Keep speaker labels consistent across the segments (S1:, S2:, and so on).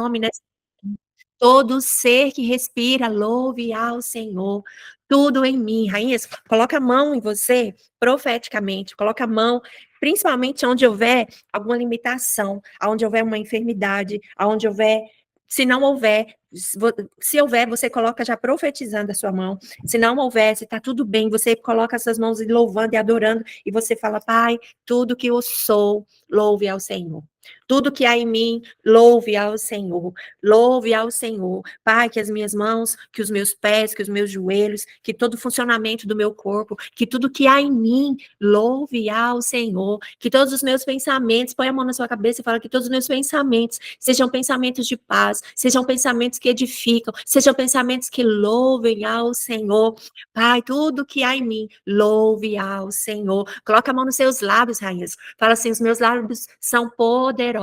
S1: nome nessa. Todo ser que respira, louve ao Senhor. Tudo em mim, rainhas, coloca a mão em você profeticamente, coloca a mão, principalmente onde houver alguma limitação, onde houver uma enfermidade, onde houver, se não houver, se houver, você coloca já profetizando a sua mão. Se não houver, se está tudo bem, você coloca essas mãos louvando e adorando, e você fala, Pai, tudo que eu sou, louve ao Senhor. Tudo que há em mim, louve ao Senhor. Louve ao Senhor. Pai, que as minhas mãos, que os meus pés, que os meus joelhos, que todo o funcionamento do meu corpo, que tudo que há em mim, louve ao Senhor. Que todos os meus pensamentos, põe a mão na sua cabeça e fala que todos os meus pensamentos sejam pensamentos de paz, sejam pensamentos que edificam, sejam pensamentos que louvem ao Senhor. Pai, tudo que há em mim, louve ao Senhor. Coloca a mão nos seus lábios, rainhas. Fala assim, os meus lábios são poderosos.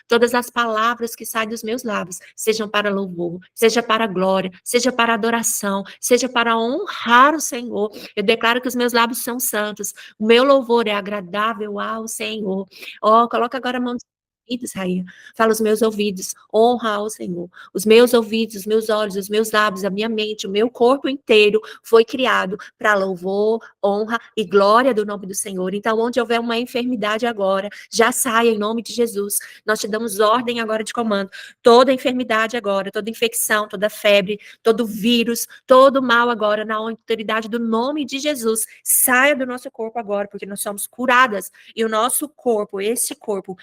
S1: Todas as palavras que saem dos meus lábios, sejam para louvor, seja para glória, seja para adoração, seja para honrar o Senhor. Eu declaro que os meus lábios são santos. O meu louvor é agradável ao Senhor. Ó, coloca agora a mão nos ouvidos, rainha. Fala os meus ouvidos, honra ao Senhor. Os meus ouvidos, os meus olhos, os meus lábios, a minha mente, o meu corpo inteiro foi criado para louvor, honra e glória do nome do Senhor. Então, onde houver uma enfermidade agora, já saia em nome de Jesus. Nós te damos ordem agora de comando. Toda enfermidade agora, toda infecção, toda febre, todo vírus, todo mal agora, na autoridade do nome de Jesus, saia do nosso corpo agora, porque nós somos curadas. E o nosso corpo, esse corpo,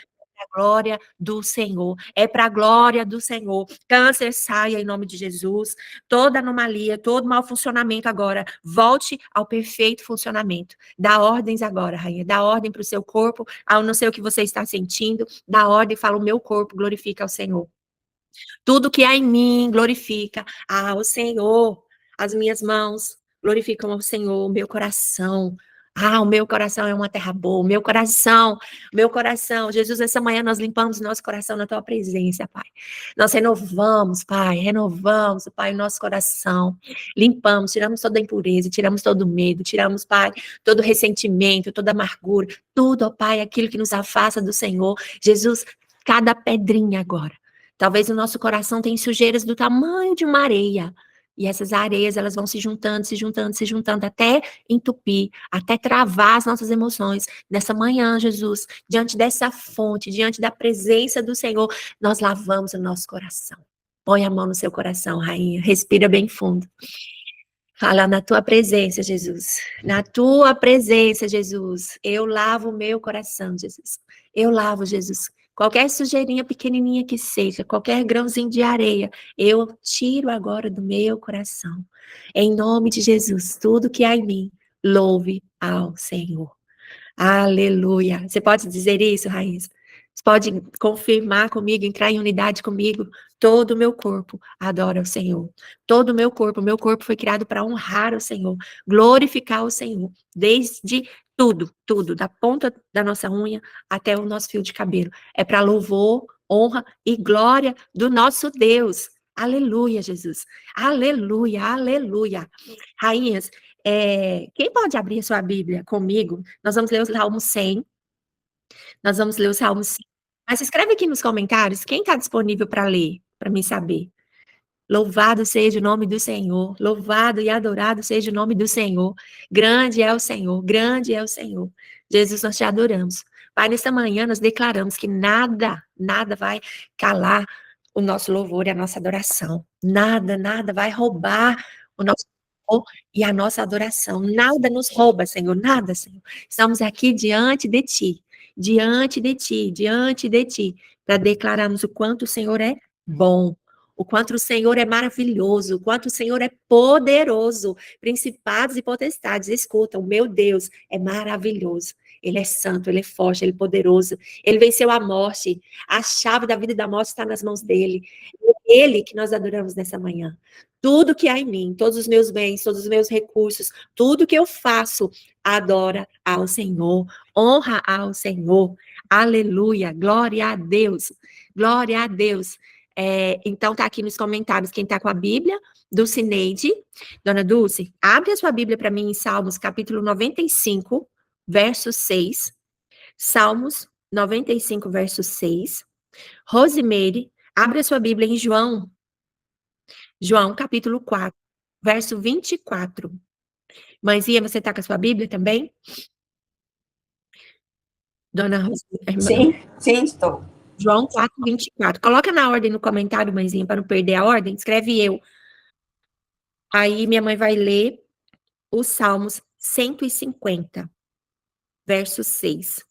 S1: é para a glória do Senhor. É para a glória do Senhor. Câncer, saia em nome de Jesus. Toda anomalia, todo mau funcionamento agora, volte ao perfeito funcionamento. Dá ordens agora, rainha. Dá ordem para o seu corpo, ao não sei o que você está sentindo. Dá ordem e fala: o meu corpo glorifica ao Senhor. Tudo que há em mim glorifica ao Senhor. As minhas mãos glorificam ao Senhor, o meu coração. Ah, o meu coração é uma terra boa, meu coração. Jesus, essa manhã nós limpamos nosso coração na tua presença, Pai. Nós renovamos, Pai, Pai, o nosso coração. Limpamos, tiramos toda a impureza, tiramos todo o medo, tiramos, Pai, todo o ressentimento, toda a amargura, tudo, ó Pai, aquilo que nos afasta do Senhor. Jesus, cada pedrinha agora. Talvez o nosso coração tenha sujeiras do tamanho de uma areia. E essas areias, elas vão se juntando, se juntando, se juntando, até entupir, até travar as nossas emoções. Nessa manhã, Jesus, diante dessa fonte, diante da presença do Senhor, nós lavamos o nosso coração. Põe a mão no seu coração, rainha. Respira bem fundo. Fala na tua presença, Jesus. Na tua presença, Jesus. Eu lavo o meu coração, Jesus. Eu lavo, Jesus. Qualquer sujeirinha pequenininha que seja, qualquer grãozinho de areia, eu tiro agora do meu coração. Em nome de Jesus, tudo que há em mim, louve ao Senhor. Aleluia. Você pode dizer isso, Raíssa? Você pode confirmar comigo, entrar em unidade comigo? Todo o meu corpo adora o Senhor. Todo o meu corpo foi criado para honrar o Senhor, glorificar o Senhor, desde tudo, tudo, da ponta da nossa unha até o nosso fio de cabelo. É para louvor, honra e glória do nosso Deus. Aleluia, Jesus. Aleluia, aleluia. Rainhas, quem pode abrir a sua Bíblia comigo? Nós vamos ler o Salmo 100. Nós vamos ler o Salmo 100. Mas escreve aqui nos comentários quem está disponível para ler, para mim saber. Louvado seja o nome do Senhor. Louvado e adorado seja o nome do Senhor. Grande é o Senhor, grande é o Senhor. Jesus, nós te adoramos. Pai, nesta manhã nós declaramos que nada, nada vai calar o nosso louvor e a nossa adoração. Nada, nada vai roubar o nosso louvor e a nossa adoração. Nada nos rouba, Senhor, nada, Senhor. Estamos aqui diante de Ti, diante de Ti, diante de Ti, para declararmos o quanto o Senhor é bom, o quanto o Senhor é maravilhoso, o quanto o Senhor é poderoso. Principados e potestades, escutam, meu Deus é maravilhoso. Ele é santo, ele é forte, ele é poderoso. Ele venceu a morte. A chave da vida e da morte está nas mãos dele. É ele que nós adoramos nessa manhã. Tudo que há em mim, todos os meus bens, todos os meus recursos, tudo que eu faço, adora ao Senhor, honra ao Senhor. Aleluia, glória a Deus, glória a Deus. Então, tá aqui nos comentários quem tá com a Bíblia, Dulcineide. Dona Dulce, abre a sua Bíblia para mim em Salmos, capítulo 95, verso 6. Salmos 95, verso 6. Rosimeire, Abre a sua Bíblia em João capítulo 4, verso 24. Mãezinha, você está com a sua Bíblia também? Dona Rosa,
S2: Sim, sim, estou.
S1: João 4, 24. Coloca na ordem no comentário, mãezinha, para não perder a ordem. Escreve eu. Aí minha mãe vai ler os Salmos 150, verso 6.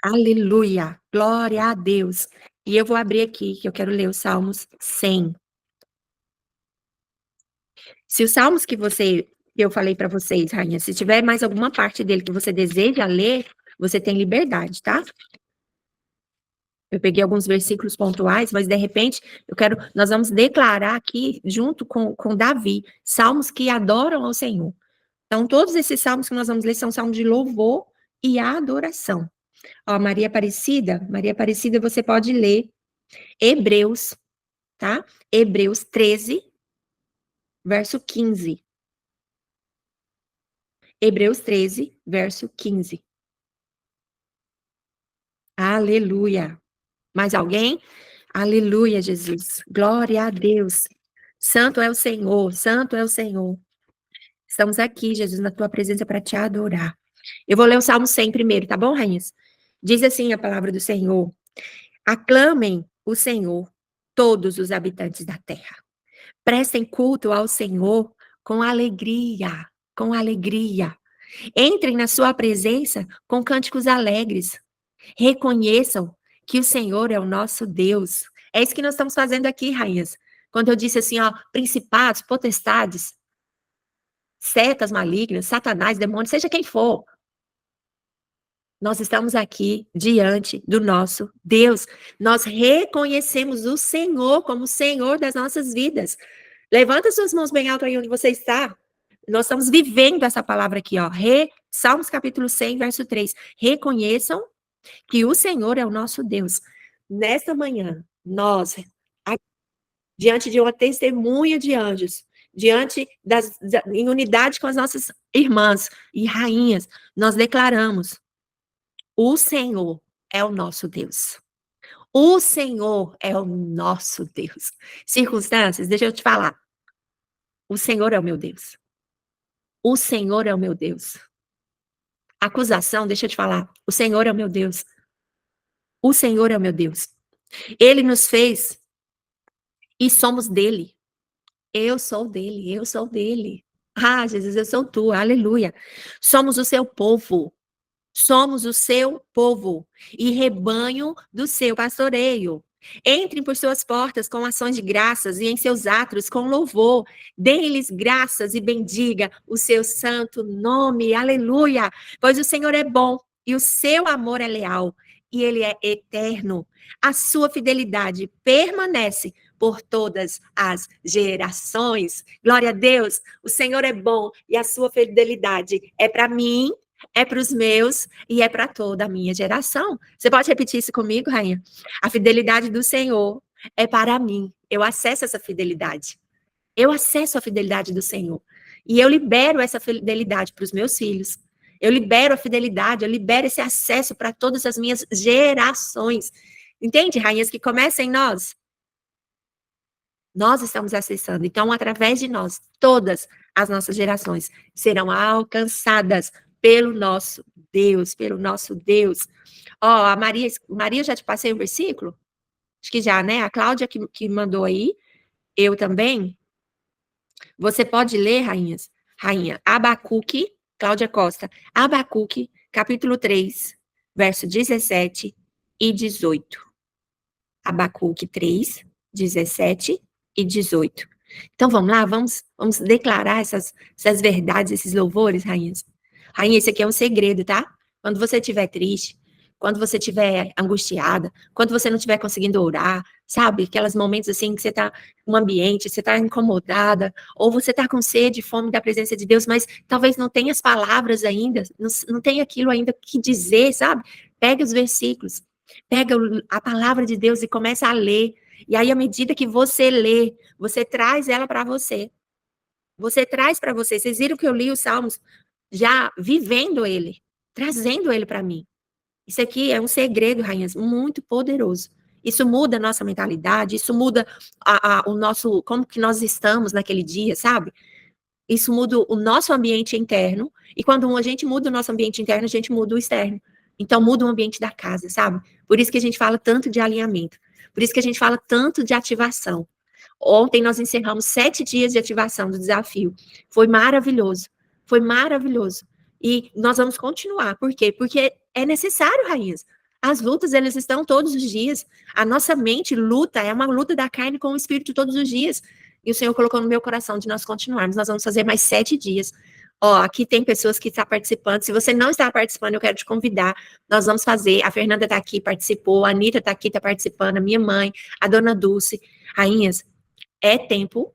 S1: Aleluia, glória a Deus. E eu vou abrir aqui, que eu quero ler os Salmos 100. Se os Salmos que eu falei para vocês, rainha, se tiver mais alguma parte dele que você deseja ler, você tem liberdade, tá? Eu peguei alguns versículos pontuais, mas de repente nós vamos declarar aqui, junto com Davi, salmos que adoram ao Senhor. Então, todos esses salmos que nós vamos ler são salmos de louvor e adoração. Ó, Maria Aparecida, você pode ler Hebreus, tá? Hebreus 13, verso 15. Hebreus 13, verso 15. Aleluia. Mais alguém? Aleluia, Jesus. Glória a Deus. Santo é o Senhor, santo é o Senhor. Estamos aqui, Jesus, na tua presença para te adorar. Eu vou ler o Salmo 100 primeiro, tá bom, rainhas? Diz assim a palavra do Senhor: aclamem o Senhor, todos os habitantes da terra. Prestem culto ao Senhor com alegria, com alegria. Entrem na sua presença com cânticos alegres. Reconheçam que o Senhor é o nosso Deus. É isso que nós estamos fazendo aqui, rainhas. Quando eu disse assim, ó, principados, potestades, setas malignas, satanás, demônios, seja quem for. Nós estamos aqui diante do nosso Deus. Nós reconhecemos o Senhor como o Senhor das nossas vidas. Levanta suas mãos bem alto aí onde você está. Nós estamos vivendo essa palavra aqui, ó. Salmos capítulo 100, verso 3. Reconheçam que o Senhor é o nosso Deus. Nesta manhã, nós, diante de uma testemunha de anjos, em unidade com as nossas irmãs e rainhas, nós declaramos: o Senhor é o nosso Deus. O Senhor é o nosso Deus. Circunstâncias, deixa eu te falar. O Senhor é o meu Deus. O Senhor é o meu Deus. Acusação, deixa eu te falar. O Senhor é o meu Deus. O Senhor é o meu Deus. Ele nos fez e somos dele. Eu sou dele, eu sou dele. Ah, Jesus, eu sou tu, aleluia. Somos o seu povo. Somos o seu povo e rebanho do seu pastoreio. Entrem por suas portas com ações de graças e em seus átrios com louvor. Dê-lhes graças e bendiga o seu santo nome. Aleluia! Pois o Senhor é bom e o seu amor é leal e ele é eterno. A sua fidelidade permanece por todas as gerações. Glória a Deus! O Senhor é bom e a sua fidelidade é para mim, é para os meus e é para toda a minha geração. Você pode repetir isso comigo, rainha? A fidelidade do Senhor é para mim. Eu acesso essa fidelidade. Eu acesso a fidelidade do Senhor. E eu libero essa fidelidade para os meus filhos. Eu libero a fidelidade, eu libero esse acesso para todas as minhas gerações. Entende, rainhas, que começa em nós? Nós estamos acessando. Então, através de nós, todas as nossas gerações serão alcançadas pelo nosso Deus, pelo nosso Deus. Ó, a Maria, já te passei o versículo? Acho que já, né? A Cláudia que mandou aí, eu também. Você pode ler, rainha, Abacuque, Cláudia Costa, Abacuque, capítulo 3, verso 17 e 18. Abacuque 3, 17 e 18. Então, vamos lá, vamos declarar essas verdades, esses louvores, rainhas. Rainha, esse aqui é um segredo, tá? Quando você estiver triste, quando você estiver angustiada, quando você não estiver conseguindo orar, sabe? Aqueles momentos assim que você está no ambiente, você está incomodada, ou você está com sede, fome da presença de Deus, mas talvez não tenha as palavras ainda, não tenha aquilo ainda que dizer, sabe? Pega os versículos, pega a palavra de Deus e começa a ler. E aí, à medida que você lê, você traz ela para você. Você traz para você. Vocês viram que eu li os Salmos já vivendo ele, trazendo ele para mim. Isso aqui é um segredo, rainhas, muito poderoso. Isso muda a nossa mentalidade, isso muda o nosso, como que nós estamos naquele dia, sabe? Isso muda o nosso ambiente interno, e quando a gente muda o nosso ambiente interno, a gente muda o externo. Então, muda o ambiente da casa, sabe? Por isso que a gente fala tanto de alinhamento, por isso que a gente fala tanto de ativação. Ontem nós encerramos 7 dias de ativação do desafio. Foi maravilhoso, foi maravilhoso. E nós vamos continuar, por quê? Porque é necessário, rainhas. As lutas, elas estão todos os dias. A nossa mente luta, é uma luta da carne com o espírito todos os dias. E o Senhor colocou no meu coração de nós continuarmos. Nós vamos fazer mais 7 dias. Ó, aqui tem pessoas que estão participando. Se você não está participando, eu quero te convidar. Nós vamos fazer. A Fernanda está aqui, participou. A Anitta está aqui, está participando. A minha mãe, a Dona Dulce. Rainhas, é tempo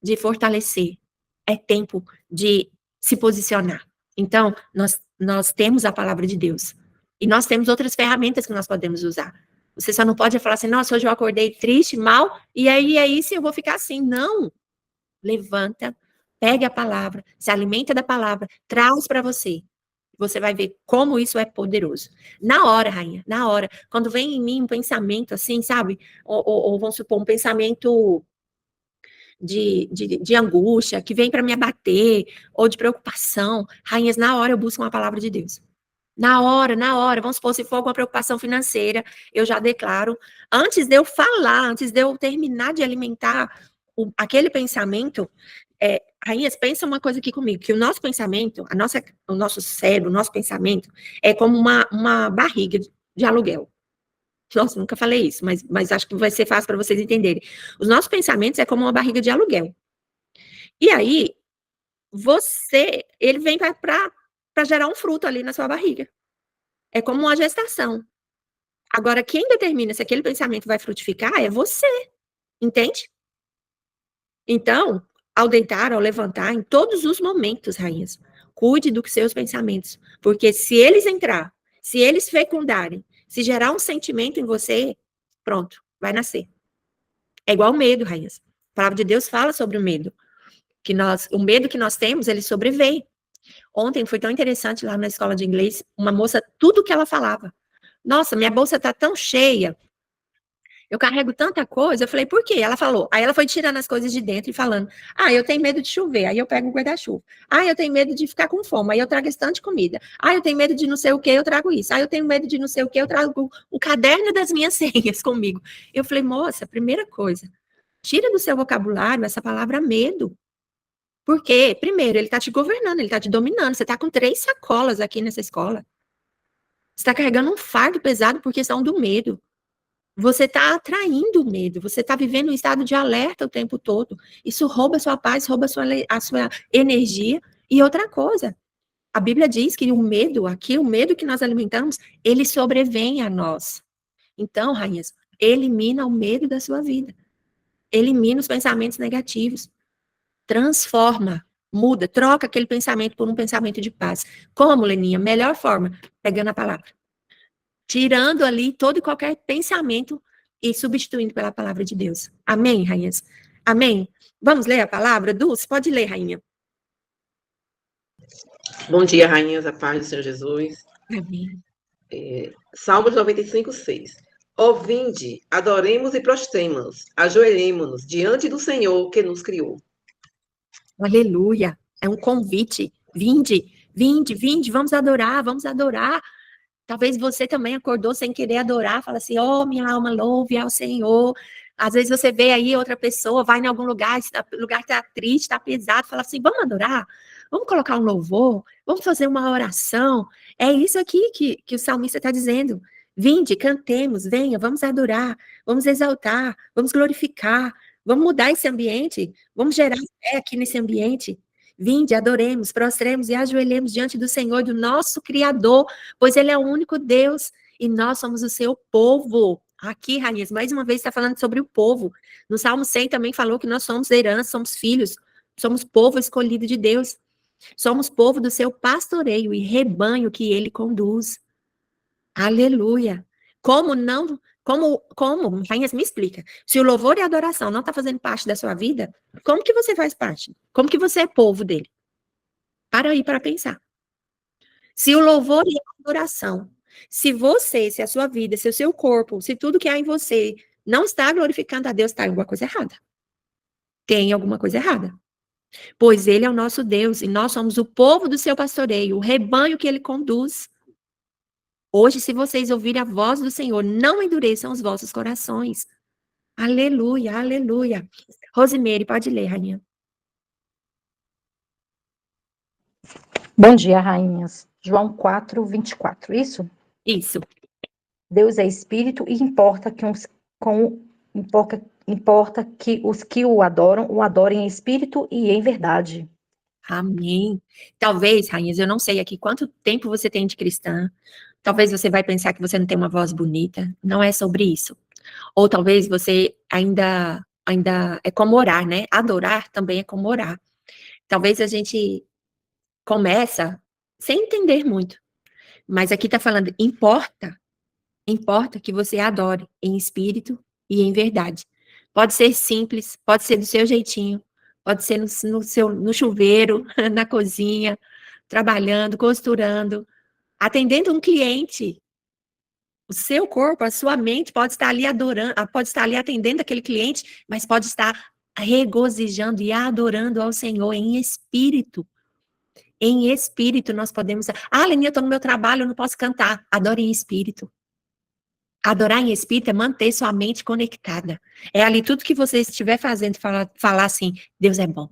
S1: de fortalecer. É tempo de se posicionar. Então, nós temos a palavra de Deus. E nós temos outras ferramentas que nós podemos usar. Você só não pode falar assim, nossa, hoje eu acordei triste, mal, e aí se eu vou ficar assim. Não. Levanta, pegue a palavra, se alimenta da palavra, traz para você. Você vai ver como isso é poderoso. Na hora, rainha, na hora. Quando vem em mim um pensamento assim, sabe? Ou vamos supor, um pensamento de angústia, que vem para me abater, ou de preocupação, rainhas, na hora eu busco uma palavra de Deus. Na hora, vamos supor, se for alguma preocupação financeira, eu já declaro, antes de eu falar, antes de eu terminar de alimentar aquele pensamento, rainhas, pensa uma coisa aqui comigo, que o nosso pensamento, o nosso cérebro, o nosso pensamento, é como uma barriga de aluguel. Nossa, nunca falei isso, mas acho que vai ser fácil para vocês entenderem. Os nossos pensamentos é como uma barriga de aluguel. E aí, ele vem para gerar um fruto ali na sua barriga. É como uma gestação. Agora, quem determina se aquele pensamento vai frutificar é você, entende? Então, ao deitar, ao levantar, em todos os momentos, rainhas, cuide dos seus pensamentos, porque se eles entrar, se eles fecundarem, se gerar um sentimento em você, pronto, vai nascer. É igual o medo, rainhas. A palavra de Deus fala sobre o medo. O medo que nós temos, ele sobrevém. Ontem foi tão interessante lá na escola de inglês, uma moça, tudo que ela falava. Nossa, minha bolsa tá tão cheia, eu carrego tanta coisa. Eu falei, por quê? Ela falou. Aí ela foi tirando as coisas de dentro e falando, eu tenho medo de chover, aí eu pego o guarda-chuva. Eu tenho medo de ficar com fome, aí eu trago esse tanto de comida. Eu tenho medo de não sei o que, eu trago isso. Eu tenho medo de não sei o que, eu trago o caderno das minhas senhas comigo. Eu falei, moça, primeira coisa, tira do seu vocabulário essa palavra medo. Porque, primeiro, ele está te governando, ele está te dominando. Você está com 3 sacolas aqui nessa escola. Você está carregando um fardo pesado por questão do medo. Você está atraindo o medo, você está vivendo um estado de alerta o tempo todo. Isso rouba a sua paz, rouba a sua energia. E outra coisa, a Bíblia diz que o medo que nós alimentamos, ele sobrevém a nós. Então, rainhas, elimina o medo da sua vida. Elimina os pensamentos negativos. Transforma, muda, troca aquele pensamento por um pensamento de paz. Como, Leninha? Melhor forma, pegando a palavra. Tirando ali todo e qualquer pensamento e substituindo pela palavra de Deus. Amém, rainhas? Amém? Vamos ler a palavra? Dulce, pode ler, rainha.
S3: Bom dia, rainhas, a paz do Senhor Jesus.
S1: Amém.
S3: Salmos 95, 6. Ó, vinde, adoremos e prostremos-nos, ajoelhemo-nos diante do Senhor que nos criou.
S1: Aleluia. É um convite. Vinde, vinde, vinde, vamos adorar, vamos adorar. Talvez você também acordou sem querer adorar, fala assim, minha alma louve ao Senhor. Às vezes você vê aí outra pessoa, vai em algum lugar, o lugar está triste, está pesado, fala assim, vamos adorar? Vamos colocar um louvor? Vamos fazer uma oração? É isso aqui que o salmista está dizendo. Vinde, cantemos, venha, vamos adorar, vamos exaltar, vamos glorificar, vamos mudar esse ambiente, vamos gerar fé aqui nesse ambiente. Vinde, adoremos, prostremos e ajoelhemos diante do Senhor, do nosso Criador, pois Ele é o único Deus e nós somos o seu povo. Aqui, rainhas, mais uma vez está falando sobre o povo. No Salmo 100 também falou que nós somos herança, somos filhos, somos povo escolhido de Deus. Somos povo do seu pastoreio e rebanho que Ele conduz. Aleluia. Como, rainhas, me explica. Se o louvor e a adoração não está fazendo parte da sua vida, como que você faz parte? Como que você é povo dele? Para aí para pensar. Se o louvor e a adoração Se você, se a sua vida, se o seu corpo, se tudo que há em você não está glorificando a Deus, está em alguma coisa errada. Tem alguma coisa errada. Pois ele é o nosso Deus e nós somos o povo do seu pastoreio, o rebanho que ele conduz. Hoje, se vocês ouvirem a voz do Senhor, não endureçam os vossos corações. Aleluia, aleluia. Rosimeire, pode ler, rainha.
S4: Bom dia, rainhas. João 4:24, isso?
S1: Isso.
S4: Deus é espírito e importa que os que o adorem em espírito e em verdade.
S1: Amém. Talvez, rainhas, eu não sei aqui quanto tempo você tem de cristã. Talvez você vai pensar que você não tem uma voz bonita. Não é sobre isso. Ou talvez você ainda é como orar, né? Adorar também é como orar. Talvez a gente começa sem entender muito. Mas aqui está falando, importa que você adore em espírito e em verdade. Pode ser simples, pode ser do seu jeitinho, pode ser no chuveiro, na cozinha, trabalhando, costurando, atendendo um cliente. O seu corpo, a sua mente pode estar ali adorando, pode estar ali atendendo aquele cliente, mas pode estar regozijando e adorando ao Senhor em espírito. Em espírito nós podemos... Leninha, eu estou no meu trabalho, eu não posso cantar. Adore em espírito. Adorar em espírito é manter sua mente conectada. É ali tudo que você estiver fazendo, falar assim, Deus é bom.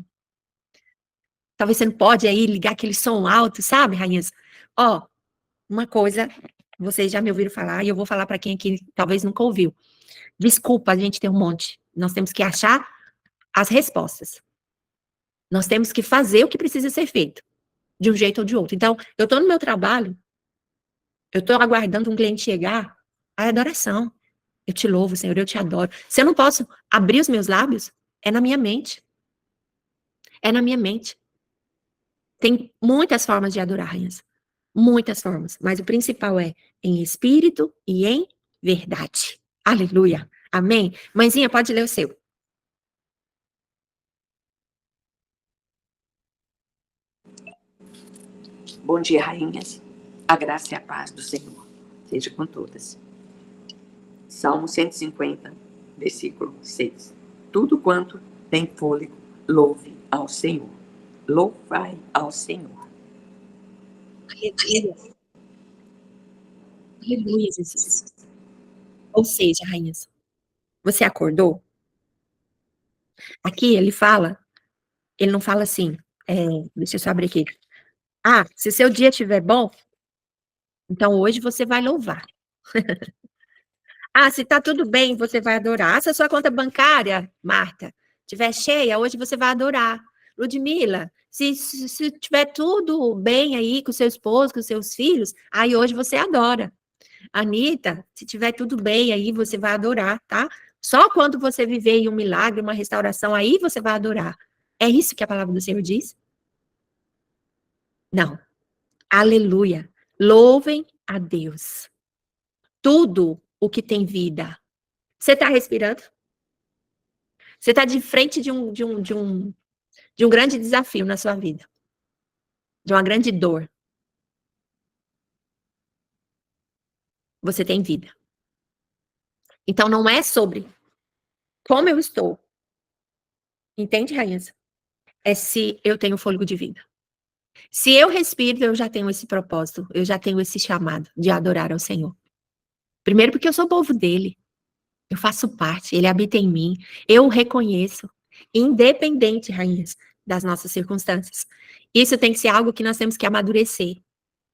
S1: Talvez você não pode aí ligar aquele som alto, sabe, rainhas? Uma coisa, vocês já me ouviram falar, e eu vou falar para quem aqui talvez nunca ouviu. Desculpa, a gente tem um monte. Nós temos que achar as respostas. Nós temos que fazer o que precisa ser feito, de um jeito ou de outro. Então, eu estou no meu trabalho, eu estou aguardando um cliente chegar, a adoração. Eu te louvo, Senhor, eu te adoro. Se eu não posso abrir os meus lábios, é na minha mente. É na minha mente. Tem muitas formas de adorar, rainhas. Muitas formas. Mas o principal é em espírito e em verdade. Aleluia. Amém? Mãezinha, pode ler o seu.
S2: Bom dia, rainhas. A graça e a paz do Senhor seja com todas. Salmo 150, versículo 6. Tudo quanto tem fôlego, louve ao Senhor. Louvai ao Senhor.
S1: Aleluia. Aleluia, Jesus. Ou seja, rainhas, você acordou? Aqui ele não fala assim, deixa eu só abrir aqui. Se seu dia estiver bom, então hoje você vai louvar. Se tá tudo bem, você vai adorar. Se a sua conta bancária, Marta, estiver cheia, hoje você vai adorar. Ludmila, se tiver tudo bem aí com seu esposo, com seus filhos, aí hoje você adora. Anitta, se tiver tudo bem aí, você vai adorar, tá? Só quando você viver em um milagre, uma restauração, aí você vai adorar. É isso que a palavra do Senhor diz? Não. Aleluia. Louvem a Deus. Tudo o que tem vida. Você está respirando? Você está de frente de um grande desafio na sua vida. De uma grande dor. Você tem vida. Então não é sobre como eu estou. Entende, rainhas? É se eu tenho fôlego de vida. Se eu respiro, eu já tenho esse propósito, eu já tenho esse chamado de adorar ao Senhor. Primeiro porque eu sou povo dele. Eu faço parte, ele habita em mim. Eu o reconheço, independente, rainhas, das nossas circunstâncias. Isso tem que ser algo que nós temos que amadurecer.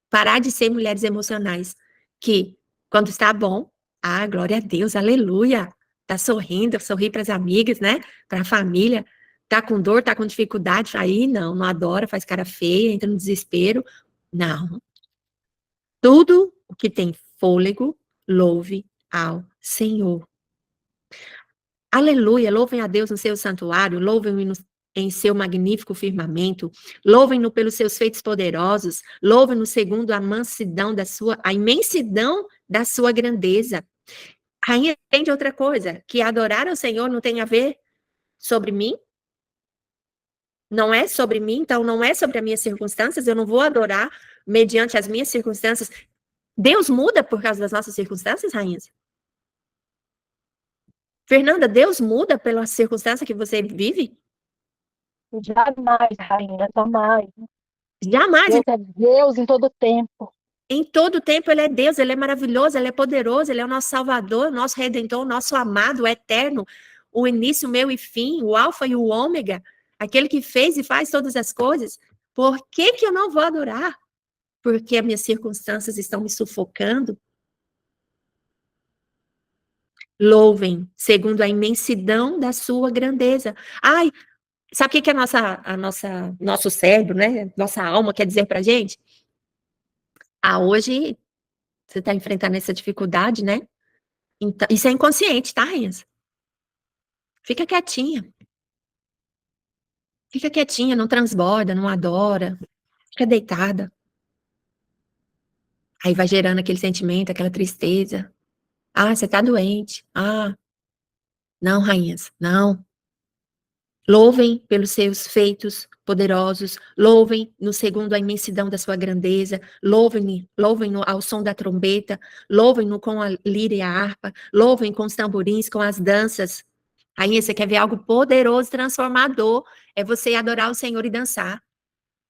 S1: Parar de ser mulheres emocionais, que quando está bom, glória a Deus, aleluia. Tá sorrindo, sorri para as amigas, né? Para a família. Tá com dor, tá com dificuldade, aí não adora, faz cara feia, entra no desespero. Não. Tudo o que tem fôlego, louve ao Senhor. Aleluia, louvem a Deus no seu santuário, louvem-no em seu magnífico firmamento, louvem-no pelos seus feitos poderosos, louvem-no segundo a imensidão da sua grandeza. Rainha, entende outra coisa? Que adorar ao Senhor não tem a ver sobre mim? Não é sobre mim, então não é sobre as minhas circunstâncias, eu não vou adorar mediante as minhas circunstâncias. Deus muda por causa das nossas circunstâncias, rainhas? Fernanda, Deus muda pela circunstância que você vive?
S4: Jamais, rainha, jamais.
S1: Jamais.
S4: Deus é Deus em todo tempo.
S1: Em todo tempo ele é Deus, ele é maravilhoso, ele é poderoso, ele é o nosso Salvador, o nosso Redentor, o nosso amado, o eterno, o início, o meio e fim, o alfa e o ômega, aquele que fez e faz todas as coisas. Por que que eu não vou adorar? Porque as minhas circunstâncias estão me sufocando? Louvem, segundo a imensidão da sua grandeza. Ai, sabe o que que nosso cérebro, né? Nossa alma quer dizer pra gente? Ah, hoje você está enfrentando essa dificuldade, né? Então, isso é inconsciente, tá, Renzo? Fica quietinha. Fica quietinha, não transborda, não adora. Fica deitada. Aí vai gerando aquele sentimento, aquela tristeza. Ah, você tá doente. Ah, não, rainhas, não. Louvem pelos seus feitos poderosos, louvem no segundo a imensidão da sua grandeza, louvem-no ao som da trombeta, louvem-no com a lira e a harpa, louvem com os tamborins, com as danças. Aí você quer ver algo poderoso, transformador, é você adorar o Senhor e dançar.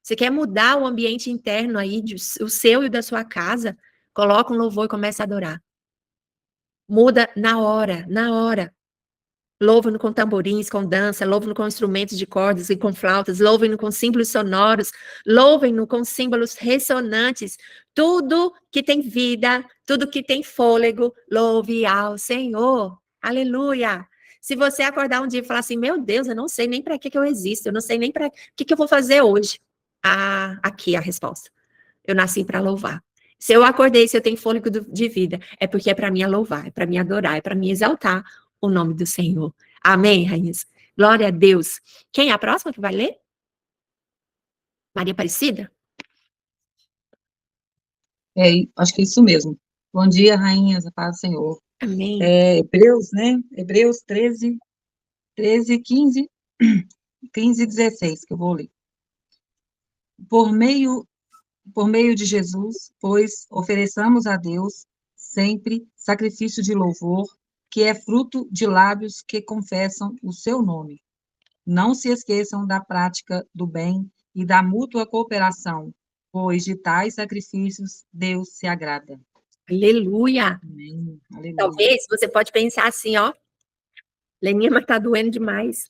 S1: Você quer mudar o ambiente interno aí, o seu e o da sua casa, coloca um louvor e começa a adorar. Muda na hora, na hora. Louvam-no com tamborins, com dança, louvam-no com instrumentos de cordas e com flautas, louvem-no com símbolos sonoros, louvem-no com símbolos ressonantes. Tudo que tem vida, tudo que tem fôlego, louve ao Senhor. Aleluia! Se você acordar um dia e falar assim, meu Deus, eu não sei nem para que eu existo, eu não sei nem para que eu vou fazer hoje. Ah, aqui a resposta. Eu nasci para louvar. Se eu acordei, se eu tenho fôlego de vida, é porque é para mim louvar, é para mim adorar, é para mim exaltar o nome do Senhor. Amém, rainhas? Glória a Deus. Quem é a próxima que vai ler? Maria Aparecida?
S5: Acho que é isso mesmo. Bom dia, rainhas, a paz do Senhor.
S1: Amém.
S5: Hebreus, né? Hebreus 13, 15 e 16, que eu vou ler. Por meio de Jesus, pois, ofereçamos a Deus sempre sacrifício de louvor, que é fruto de lábios que confessam o seu nome. Não se esqueçam da prática do bem e da mútua cooperação, pois de tais sacrifícios Deus se agrada.
S1: Aleluia.
S5: Amém. Aleluia.
S1: Talvez você pode pensar assim, ó, Leninha, mas tá doendo demais.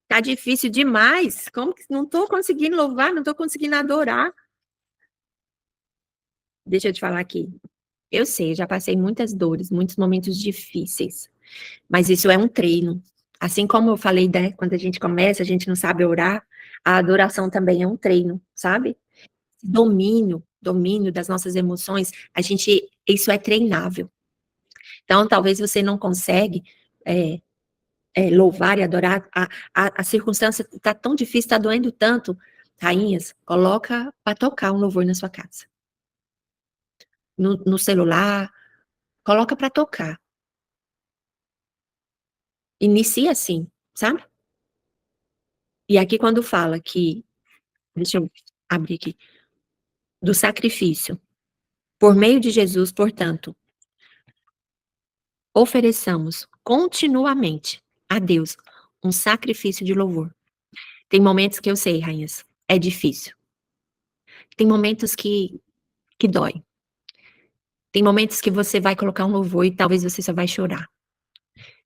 S1: Tá difícil demais. Como que não tô conseguindo louvar, não tô conseguindo adorar? Deixa eu te falar aqui. Eu sei, eu já passei muitas dores, muitos momentos difíceis. Mas isso é um treino. Assim como eu falei, né, quando a gente começa, a gente não sabe orar, a adoração também é um treino, sabe? Domínio das nossas emoções, isso é treinável. Então, talvez você não consegue louvar e adorar, a circunstância está tão difícil, está doendo tanto. Rainhas, coloca para tocar um louvor na sua casa. No celular, coloca para tocar. Inicia assim, sabe? E aqui quando fala que, deixa eu abrir aqui, do sacrifício, por meio de Jesus, portanto, ofereçamos continuamente a Deus um sacrifício de louvor. Tem momentos que eu sei, rainhas, é difícil. Tem momentos que dói. Tem momentos que você vai colocar um louvor e talvez você só vai chorar.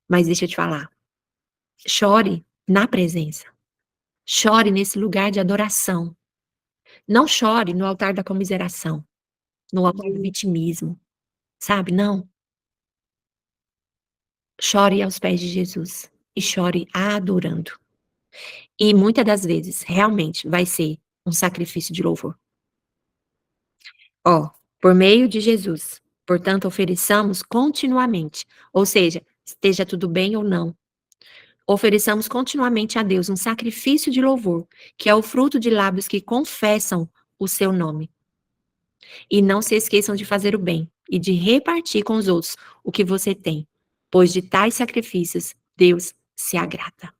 S1: Mas deixa eu te falar, chore na presença. Chore nesse lugar de adoração. Não chore no altar da comiseração, no altar do vitimismo, sabe? Não. Chore aos pés de Jesus e chore adorando. E muitas das vezes, realmente, vai ser um sacrifício de louvor. Ó, por meio de Jesus, portanto, ofereçamos continuamente, ou seja, esteja tudo bem ou não, ofereçamos continuamente a Deus um sacrifício de louvor, que é o fruto de lábios que confessam o seu nome. E não se esqueçam de fazer o bem e de repartir com os outros o que você tem, pois de tais sacrifícios Deus se agrada.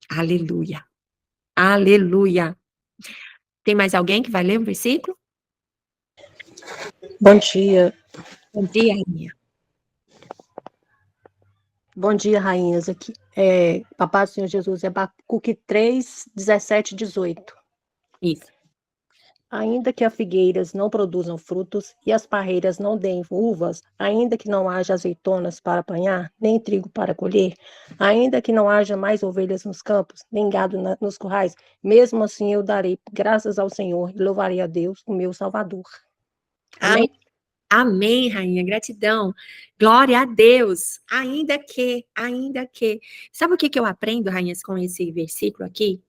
S1: Aleluia. Aleluia. Tem mais alguém que vai ler um versículo?
S6: Bom dia.
S1: Bom dia, rainha.
S6: Bom dia, rainhas. Aqui Papai do Senhor Jesus, Abacuque 3, 17, 18.
S1: Isso.
S6: Ainda que as figueiras não produzam frutos e as parreiras não deem uvas, ainda que não haja azeitonas para apanhar, nem trigo para colher, ainda que não haja mais ovelhas nos campos, nem gado nos currais, mesmo assim eu darei graças ao Senhor e louvarei a Deus, o meu Salvador. Amém?
S1: Amém, rainha, gratidão. Glória a Deus. Ainda que. Sabe o que eu aprendo, rainhas, com esse versículo aqui?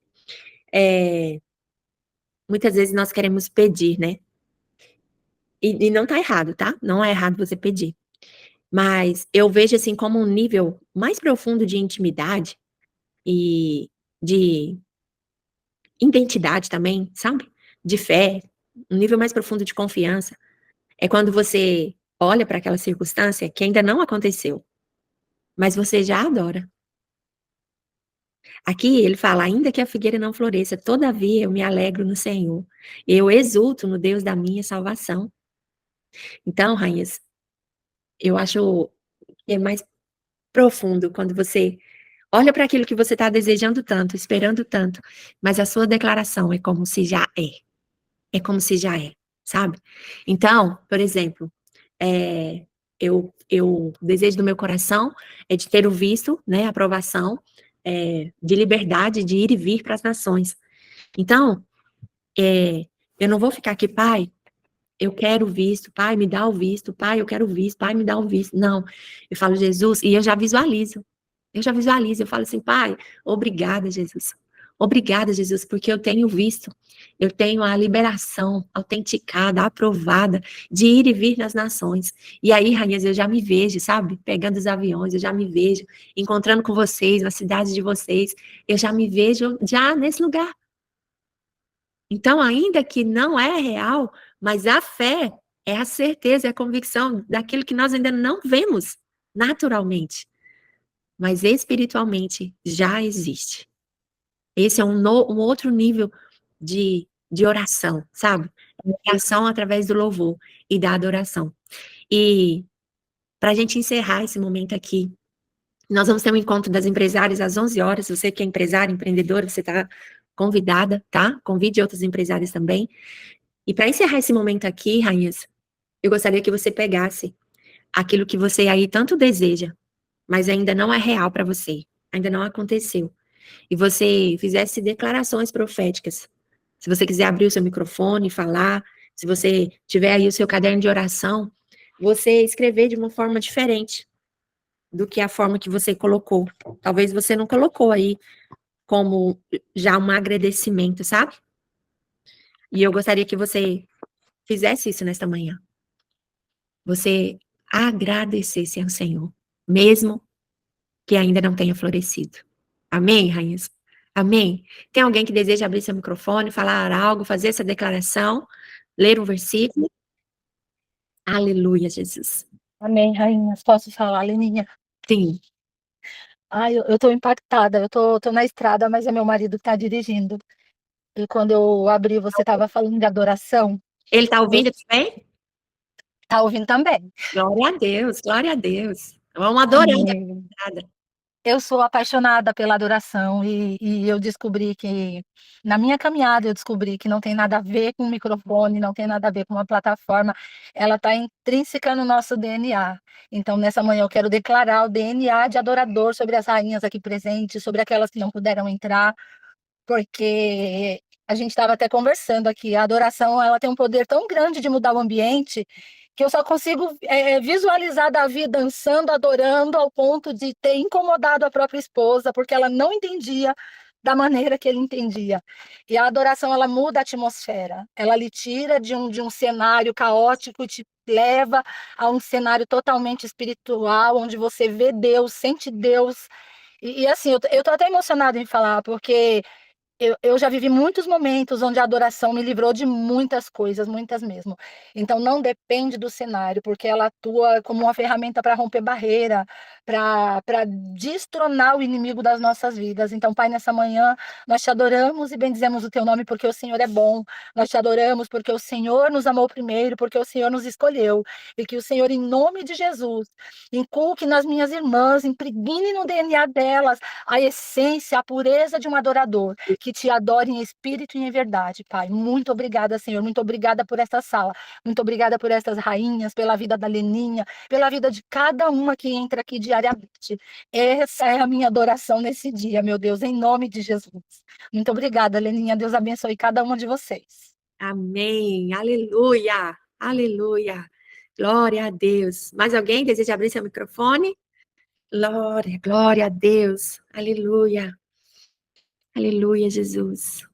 S1: Muitas vezes nós queremos pedir, né? E não tá errado, tá? Não é errado você pedir. Mas eu vejo assim como um nível mais profundo de intimidade e de identidade também, sabe? De fé, um nível mais profundo de confiança. É quando você olha para aquela circunstância que ainda não aconteceu, mas você já adora. Aqui ele fala: ainda que a figueira não floresça, todavia eu me alegro no Senhor. Eu exulto no Deus da minha salvação. Então, rainhas, eu acho que é mais profundo quando você olha para aquilo que você está desejando tanto, esperando tanto, mas a sua declaração é como se já é. É como se já é, sabe? Então, por exemplo, eu desejo do meu coração é de ter o visto, né, aprovação, de liberdade de ir e vir para as nações. Então, eu não vou ficar aqui, pai, eu quero o visto, pai, me dá o visto, pai, eu quero o visto, pai, me dá o visto. Não, eu falo, Jesus, e eu já visualizo, eu falo assim, pai, obrigada, Jesus. Obrigada, Jesus, porque eu tenho visto, eu tenho a liberação autenticada, aprovada, de ir e vir nas nações. E aí, rainhas, eu já me vejo, sabe? Pegando os aviões, eu já me vejo, encontrando com vocês, na cidade de vocês, eu já me vejo já nesse lugar. Então, ainda que não é real, mas a fé é a certeza, é a convicção daquilo que nós ainda não vemos naturalmente, mas espiritualmente já existe. Esse é um outro nível de oração, sabe? Oração através do louvor e da adoração. E para a gente encerrar esse momento aqui, nós vamos ter um encontro das empresárias às 11 horas. Você que é empresária, empreendedora, você está convidada, tá? Convide outros empresários também. E para encerrar esse momento aqui, rainhas, eu gostaria que você pegasse aquilo que você aí tanto deseja, mas ainda não é real para você, ainda não aconteceu. E você fizesse declarações proféticas. Se você quiser abrir o seu microfone e falar, se você tiver aí o seu caderno de oração, você escrever de uma forma diferente do que a forma que você colocou. Talvez você não colocou aí como já um agradecimento, sabe? E eu gostaria que você fizesse isso nesta manhã. Você agradecesse ao Senhor, mesmo que ainda não tenha florescido. Amém, rainhas? Amém? Tem alguém que deseja abrir seu microfone, falar algo, fazer essa declaração, ler um versículo? Aleluia, Jesus.
S4: Amém, rainhas. Posso falar, Leninha?
S1: Sim.
S4: Ai, eu tô impactada. Eu tô na estrada, mas é meu marido que tá dirigindo. E quando eu abri, você estava falando de adoração.
S1: Ele está
S4: Eu
S1: ouvindo também?
S4: tá ouvindo também.
S1: Glória a Deus, glória a Deus. Vamos adorar.
S4: Amém. Eu sou apaixonada pela adoração e eu descobri que, na minha caminhada, eu descobri que não tem nada a ver com o microfone, não tem nada a ver com uma plataforma, ela está intrínseca no nosso DNA. Então, nessa manhã, eu quero declarar o DNA de adorador sobre as rainhas aqui presentes, sobre aquelas que não puderam entrar, porque a gente estava até conversando aqui, a adoração ela tem um poder tão grande de mudar o ambiente que eu só consigo visualizar Davi dançando, adorando, ao ponto de ter incomodado a própria esposa, porque ela não entendia da maneira que ele entendia. E a adoração, ela muda a atmosfera, ela lhe tira de um cenário caótico e te leva a um cenário totalmente espiritual, onde você vê Deus, sente Deus. E assim, eu tô até emocionada em falar, porque eu já vivi muitos momentos onde a adoração me livrou de muitas coisas, muitas mesmo. Então, não depende do cenário, porque ela atua como uma ferramenta para romper barreira, para destronar o inimigo das nossas vidas. Então, Pai, nessa manhã, nós te adoramos e bendizemos o teu nome, porque o Senhor é bom. Nós te adoramos porque o Senhor nos amou primeiro, porque o Senhor nos escolheu. E que o Senhor, em nome de Jesus, inculque nas minhas irmãs, impregne no DNA delas a essência, a pureza de um adorador, que te adore em espírito e em verdade, Pai. Muito obrigada, Senhor. Muito obrigada por esta sala. Muito obrigada por estas rainhas, pela vida da Leninha, pela vida de cada uma que entra aqui diariamente. Essa é a minha adoração nesse dia, meu Deus, em nome de Jesus. Muito obrigada, Leninha. Deus abençoe cada uma de vocês.
S1: Amém. Aleluia. Aleluia. Glória a Deus. Mais alguém deseja abrir seu microfone? Glória, glória a Deus. Aleluia. Aleluia, Jesus.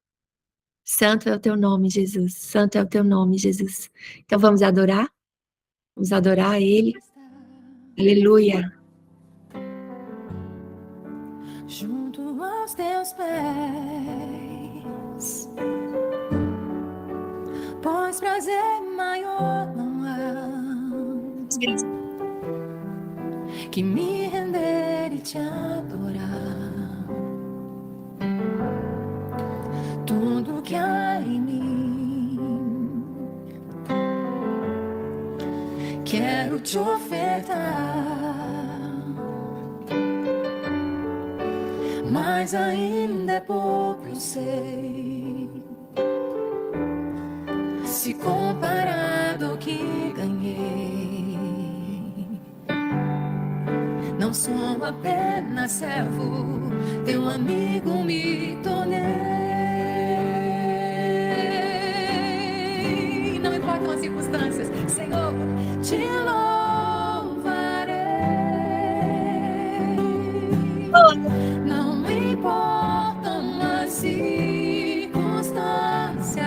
S1: Santo é o teu nome, Jesus. Santo é o teu nome, Jesus. Então vamos adorar? Vamos adorar a Ele. Aleluia.
S7: Junto aos teus pés, pois prazer maior não há que me render e te adorar. Tudo que há em mim quero te ofertar, mas ainda é pouco, eu sei, se comparado ao que ganhei. Não sou apenas servo, teu amigo me tornei. Não importam as circunstâncias, Senhor, te louvarei. Não importam as circunstâncias,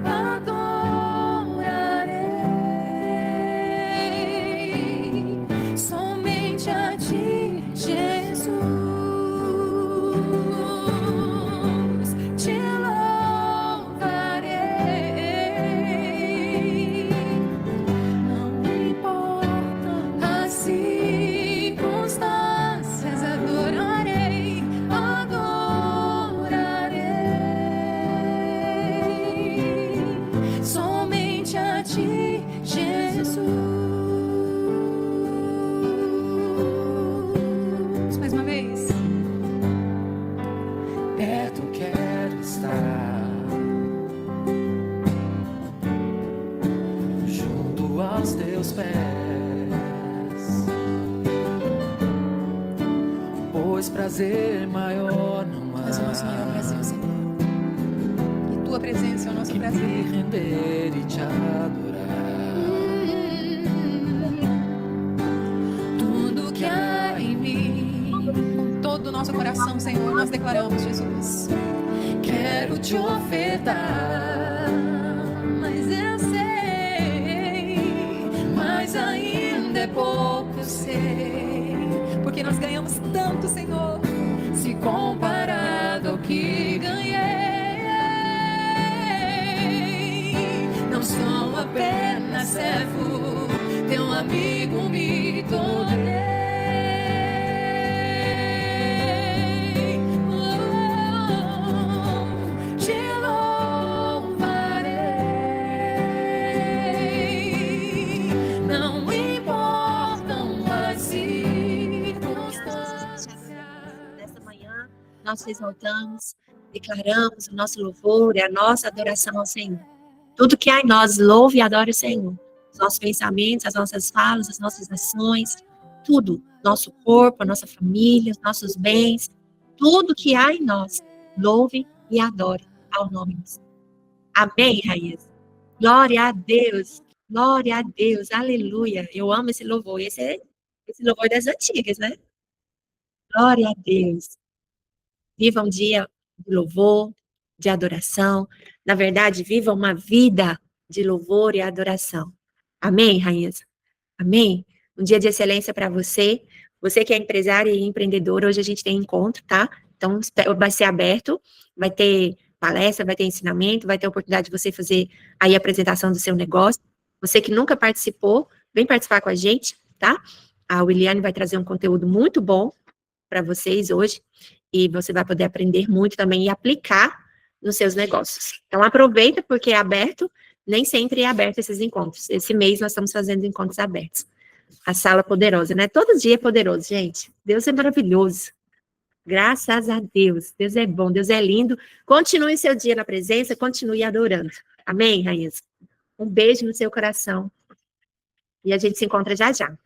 S7: adorarei somente a ti, Jesus. Te louvarei. Não importam as circunstâncias, adorarei, adorarei somente a ti, Jesus. Mais uma vez. Perto quero estar, junto aos teus pés, pois prazer maior não há.
S8: Mas o nosso maior prazer, Senhor. E tua presença é o nosso
S7: que
S8: prazer.
S7: me render e te adorar.
S8: Tudo que há em mim, com todo o nosso coração, Senhor, nós declaramos, Jesus.
S7: Quero te ofertar,
S8: Mas eu sei,
S7: mas ainda é pouco,
S8: eu sei, porque nós ganhamos tanto, Senhor.
S7: se comparado ao que ganhei.
S8: Não sou apenas servo, teu amigo me tornei.
S7: Te louvarei, não importam as circunstâncias.
S1: Nesta manhã, nós te exaltamos, declaramos o nosso louvor e a nossa adoração ao Senhor. Tudo que há em nós, louve e adore o Senhor. Os nossos pensamentos, as nossas falas, as nossas ações, tudo. Nosso corpo, a nossa família, os nossos bens, tudo que há em nós, louve e adore ao nome do Senhor. Amém, Raíssa? Glória a Deus, aleluia. Eu amo esse louvor, esse louvor das antigas, né? Glória a Deus. Viva um dia de louvor, de adoração. Na verdade, viva uma vida de louvor e adoração. Amém, Raíssa? Amém? Um dia de excelência para você. Você que é empresária e empreendedora, hoje a gente tem encontro, tá? Então, vai ser aberto, vai ter palestra, vai ter ensinamento, vai ter oportunidade de você fazer aí a apresentação do seu negócio. Você que nunca participou, vem participar com a gente, tá? A Williane vai trazer um conteúdo muito bom para vocês hoje, e você vai poder aprender muito também e aplicar nos seus negócios. Então, aproveita, porque é aberto, nem sempre é aberto esses encontros. Esse mês nós estamos fazendo encontros abertos. A sala poderosa, né? Todo dia é poderoso, gente. Deus é maravilhoso. Graças a Deus. Deus é bom, Deus é lindo. Continue seu dia na presença, continue adorando. Amém, rainhas? Um beijo no seu coração. E a gente se encontra já já.